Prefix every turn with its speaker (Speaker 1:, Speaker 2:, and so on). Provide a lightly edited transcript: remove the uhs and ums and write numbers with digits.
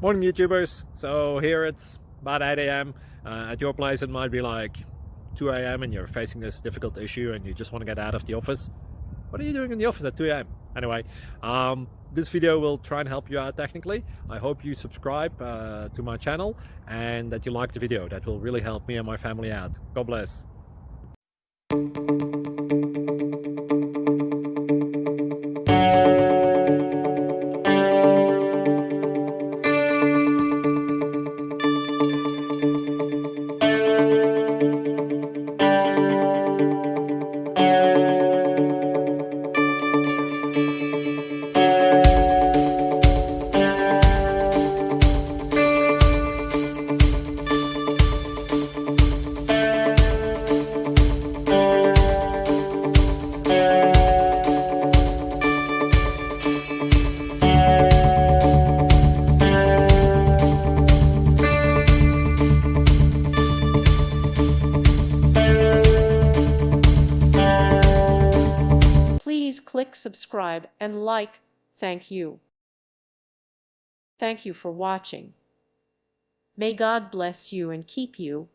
Speaker 1: Morning YouTubers. So here it's about 8 a.m. At your place it might be like 2 a.m. and you're facing this difficult issue and you just want to get out of the office. What are you doing in the office at 2 a.m.? Anyway, this video will try and help you out technically. I hope you subscribe to my channel and that you like the video. That will really help me and my family out. God bless.
Speaker 2: Please click subscribe and like. Thank you. Thank you for watching. May God bless you and keep you.